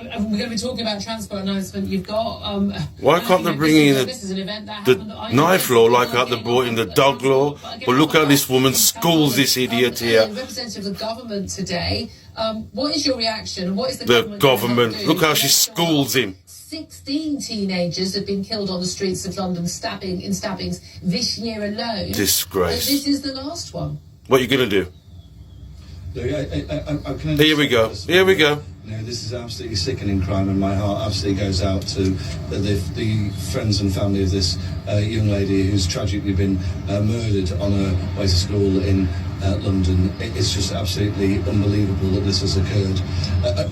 we're going to be talking about transport announcement. You've got... Why can't they bring in this is an event that the happened, knife law like how they brought in the dog law? But look how this woman schools this idiot here. Representative of the government today. What is your reaction? What is the government? Look how she schools him. 16 teenagers have been killed on the streets of London stabbings this year alone. Disgrace. And this is the last one. What are you going to do? Here we go. Here we go. This is absolutely sickening crime, and my heart absolutely goes out to the friends and family of this young lady who's tragically been murdered on her way to school in London. It's just absolutely unbelievable that this has occurred.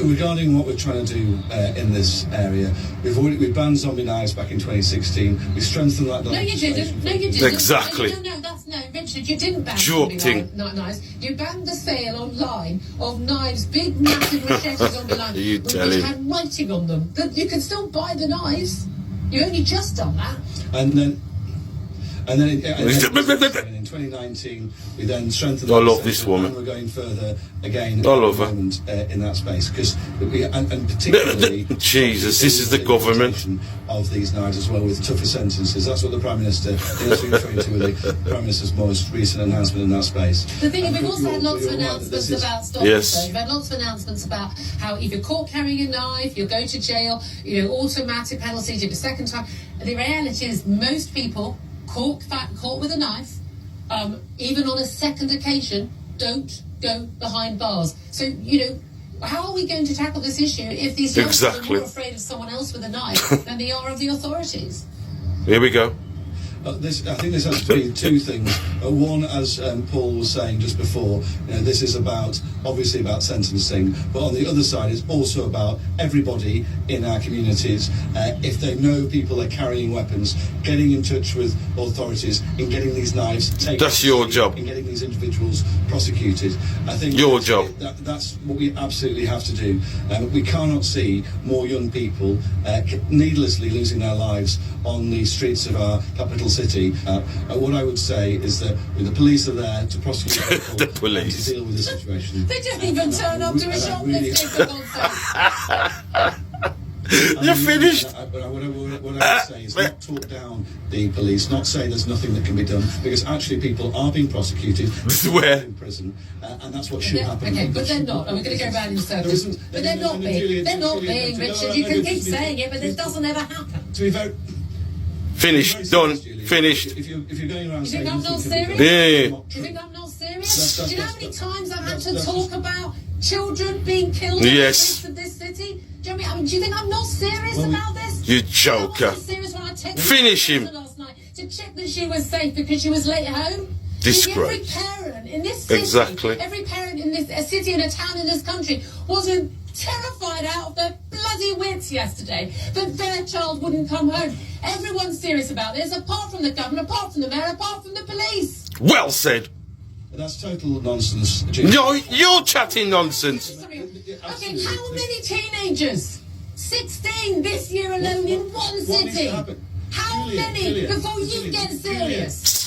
Regarding what we're trying to do in this area, we banned zombie knives back in 2016. We strengthened that. No, you didn't. No, you didn't. Exactly. No, Richard, you didn't ban zombie knives. You banned the sale online of knives, big, massive machetes on the line, which had writing on them. But you can still buy the knives. You only just done that. And then in 2019, we then strengthened. I love this woman. And we're going further again. I love her. In that space, because and particularly Jesus, this is the government of these knives as well, with tougher sentences. That's what the Prime Minister is referring to with the Prime Minister's most recent announcement in that space. The thing is, we've also had lots of announcements about stopping. Yes. We've had lots of announcements about how if you're caught carrying a knife, you'll go to jail. Automatic penalty to the second time. The reality is, most people caught with a knife, even on a second occasion, don't go behind bars. So, how are we going to tackle this issue if these youngsters are more afraid of someone else with a knife than they are of the authorities? Here we go. I think this has to be two things. One, as Paul was saying just before, this is obviously about sentencing, but on the other side, it's also about everybody in our communities. If they know people are carrying weapons, getting in touch with authorities and getting these knives taken. That's your job. And getting these individuals prosecuted. I think your job. That's what we absolutely have to do. We cannot see more young people needlessly losing their lives on the streets of our capital city. What I would say is that the police are there to prosecute people the police. to deal with the situation. They didn't even turn up to a shoplifting, for God's sake. You're finished. What I would say is not talk down the police, not say there's nothing that can be done, because actually people are being prosecuted in prison, and that's what should happen. Okay, but they're not. And we're going to go round in circles. But they're not being. They're not being, Richard. You can keep saying it, but it doesn't ever happen. To be very finished. Done. Finished. If you're going around saying, I'm not serious? Yeah. Do you think I'm not serious? Do you know how many times I've had to talk about children being killed in the streets of this city? Do you know what I mean? Do you think I'm not serious about this? You joker. Finish him. Last night to check that she was safe because she was late home. Disgrace. Every parent in this city, every parent in this city, in a town in this country, wasn't terrified out of their bloody wits yesterday that their child wouldn't come home. Everyone's serious about this, apart from the government, apart from the mayor, apart from the police. Well said. That's total nonsense. No, you're chatting nonsense. Okay, how many teenagers? 16 this year alone in one city. How many before you get serious?